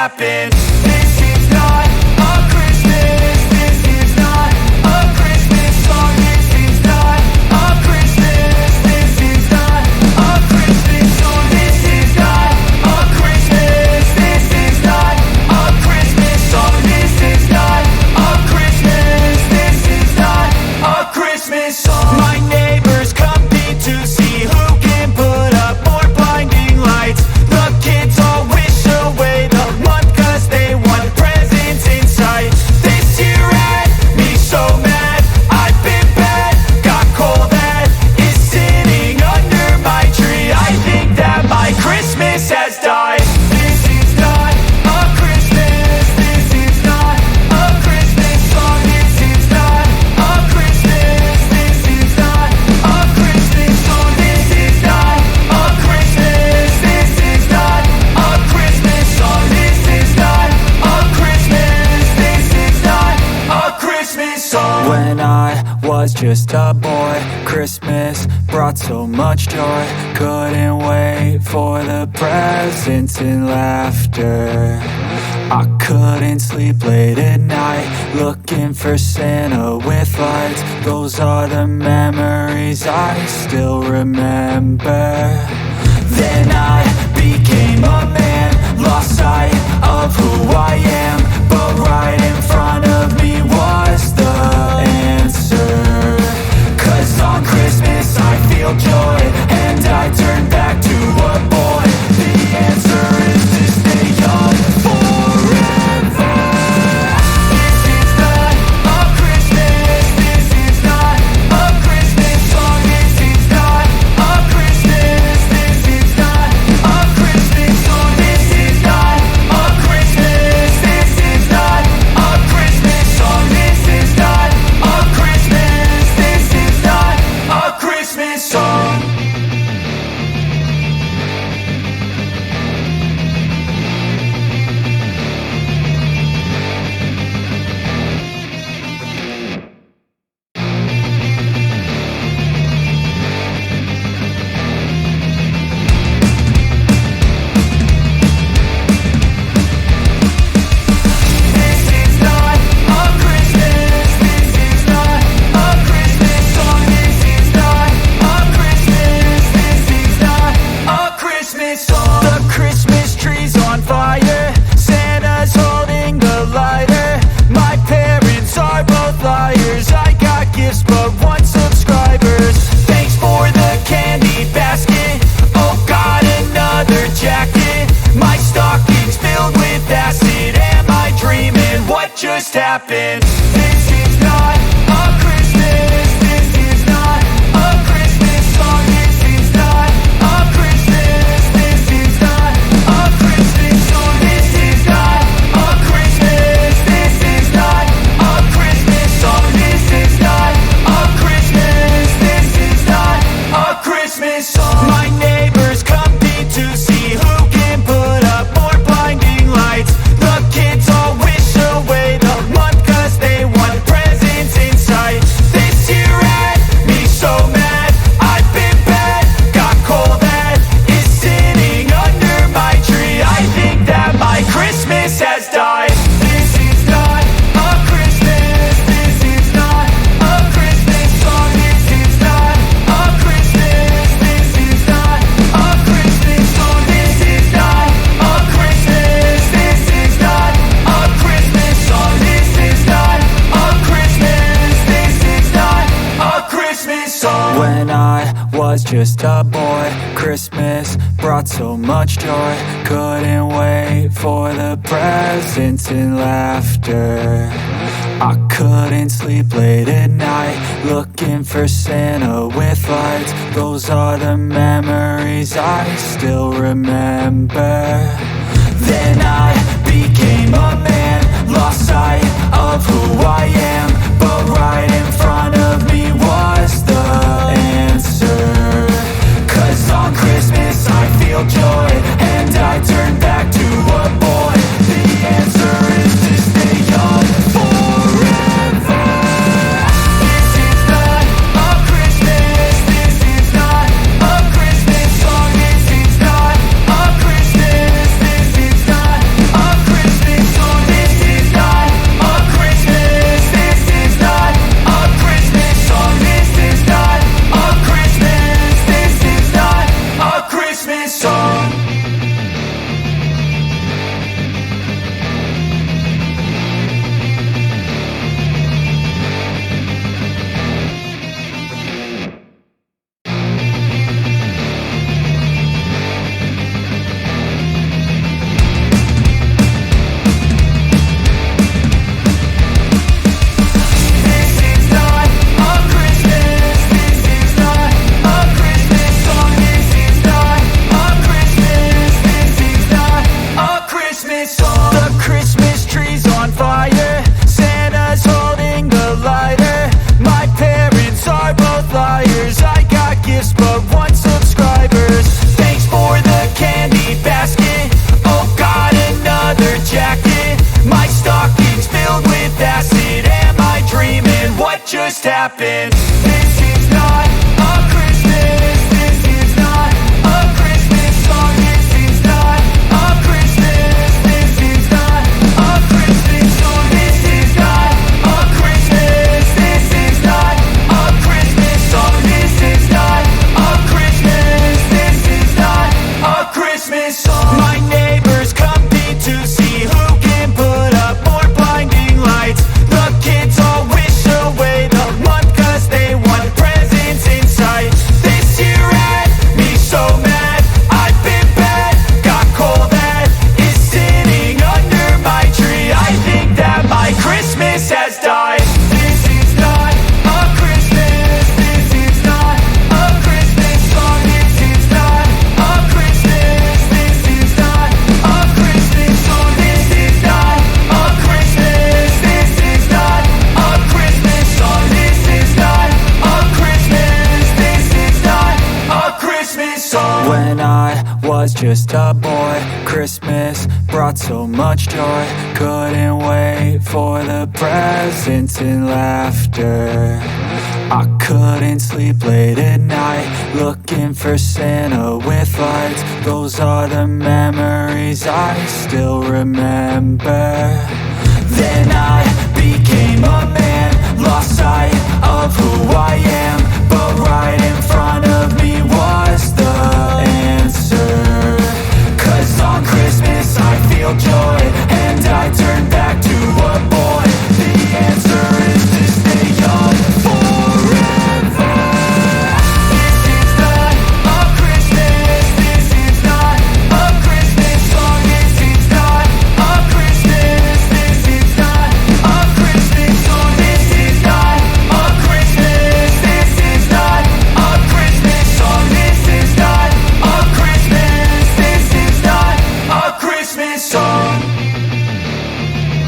happened. This is not a Christmas. This is not a Christmas song. This is not a Christmas. This is not a Christmas song. This is not a Christmas. This is not a Christmas song. This is not a Christmas. This is not a Christmas song. My neighbors compete to see who can put up more blinding lights. The kids all wish away the month 'cause they want presents in sight. This year had me so mad, I've been bad, got coal that is sitting under my tree. I think that my Christmas has died. This is not a Christmas. This is not a Christmas song. This is not a Christmas. This is not a Christmas song. This is not a Christmas. This is not a Christmas song. This is not a Christmas. This is not a Christmas song. When I was just a boy, Christmas brought so much joy. Couldn't wait for the presents and laughter. I couldn't sleep late at night, looking for Santa with lights. Those are the memories I still remember. Then I became a man, lost sight of who I am. But right in front of me was the answer. 'Cause on Christmas I feel joy, and I turn back to a boy. The answer is to stay young forever. This is not a Christmas. This is not a Christmas song. This is not a Christmas. This is not a Christmas song. This is not a Christmas. This is not a Christmas song. This is not a Christmas. This is not a Christmas song. This is not a Christmas. This is not a Christmas song. This is not a Christmas. This is not a Christmas song. The Christmas tree's on fire. Santa's holding the lighter. My parents are both liars. I got gifts but one subscribers. Thanks for the candy basket. Oh, got another jacket. My stocking's filled with acid. Am I dreaming? What just happened? This is not a Christmas. This is not a Christmas song. This is not a Christmas. This is not a Christmas song. This is not a Christmas. This is not a Christmas song. This is not a Christmas. This is not a Christmas song. My neighbors compete to see who can put up more blinding lights. The kids all wish away the month 'cause they want presents in sight. This year had me so mad, I've been bad, got coal that is sitting under my tree. I think that my Christmas has died. This is not a Christmas. This is not a Christmas song. This is not a Christmas. This is not a Christmas song. This is not a Christmas. This is not a Christmas song. This is not a Christmas. This is not a Christmas song. When I was just a boy, Christmas brought so much joy. Couldn't wait for the presents and laughter. I couldn't sleep late at night, looking for Santa with lights. Those are the memories I still remember. Then I became a man, lost sight of who I am. But right in front of me was the answer. 'Cause on Christmas I feel joy, and I turn back to a boy. The answer is to stay young forever. This is not a Christmas. This is not a Christmas song. This is not a Christmas. This is not a Christmas. happened. This is not a Christmas. This is not a Christmas song. This is not a Christmas. This is not a Christmas song. This is not a Christmas. This is not a Christmas song. This is not a Christmas. This is not a Christmas song. My neighbors compete to see who can put up more blinding lights. The kids all wish away the month 'cause they want presents in sight. This year had me so mad, I've been bad, got coal that is sitting under my tree. I think that my Christmas has died. This is not a Christmas. This is not a Christmas song. This is not a Christmas. This is not a Christmas song. This is not a Christmas. This is not a Christmas song. This is not a Christmas. This is not a Christmas song. When I was just a boy, Christmas brought so much joy. Couldn't wait for the presents and laughter. I couldn't sleep late at night, looking for Santa with lights. Those are the memories I still remember. Then I became a man, lost sight of who I am. But right in front of me was the answer. 'Cause on Christmas I feel joy, and I turn back to a boy. The answer is to stay young forever. This is not a Christmas. This is not a Christmas song. This is not a Christmas. This is not a Christmas song. This is not a Christmas. This is not a Christmas song. This is not a Christmas. This is not a Christmas song. This is not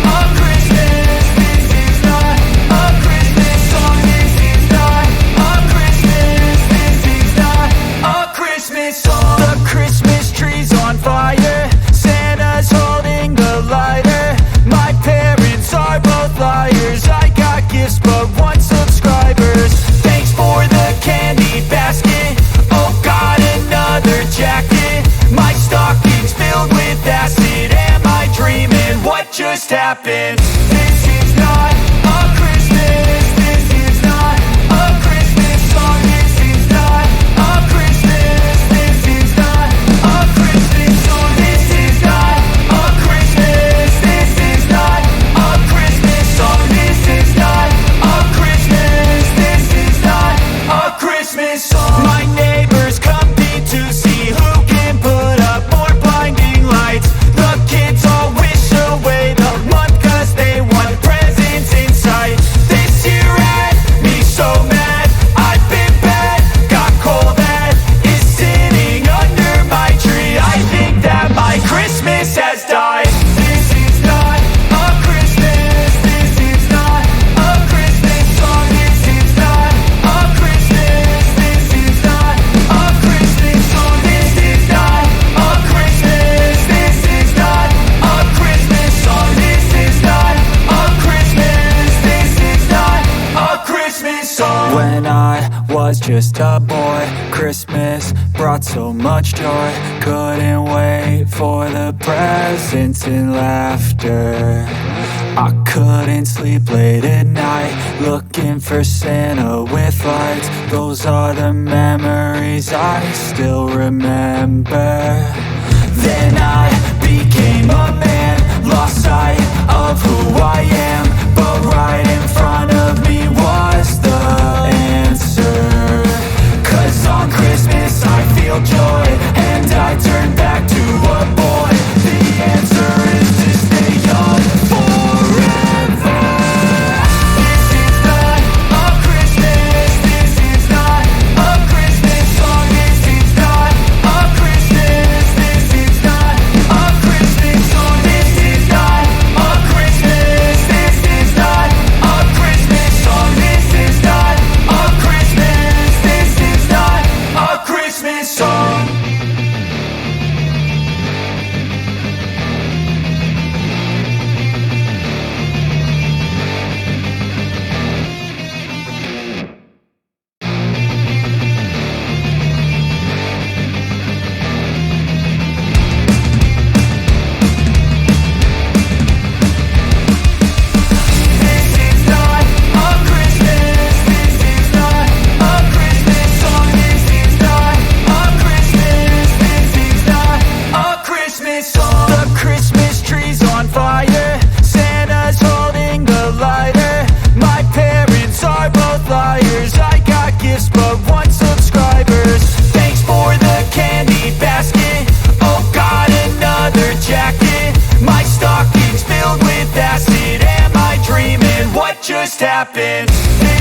a Christmas. This is not a Christmas song. This is not a Christmas. This is not a Christmas song. The Christmas tree's on fire. Santa's holding the lighter. My parents are both liars. I got gifts but one subscribers. Thanks for the candy basket. Oh, got another jacket. My stocking's filled with acid. Am I dreaming? What just happened? This is not a Christmas. This is not a Christmas song. This is not a Christmas. This is not a Christmas song. This is not a Christmas. This is not a Christmas song. This is not a Christmas. This is not a Christmas song. My neighbors compete to see who can put up more blinding lights. The kids all wish away the month 'cause they want presents in sight. This year had me so mad, I've been bad, got coal that is sitting under my tree. I think that my Christmas has died. This is not a Christmas. This is not a Christmas song. This is not a Christmas. This is not a Christmas song. This is not a Christmas. This is not a Christmas song. This is not a Christmas. This is not a Christmas song. When I was just a boy, Christmas brought so much joy. Couldn't wait for the presents and laughter. I couldn't sleep late at night, looking for Santa with lights. Those are the memories I still remember. Then I became a man, lost sight of who I am. But right in front of me was the answer. 'Cause on Christmas I feel joy, and I turn back to a boy. The answer is to stay young forever. This is not a Christmas. This is not a Christmas song. This is not a Christmas. This is not a Christmas. just happened.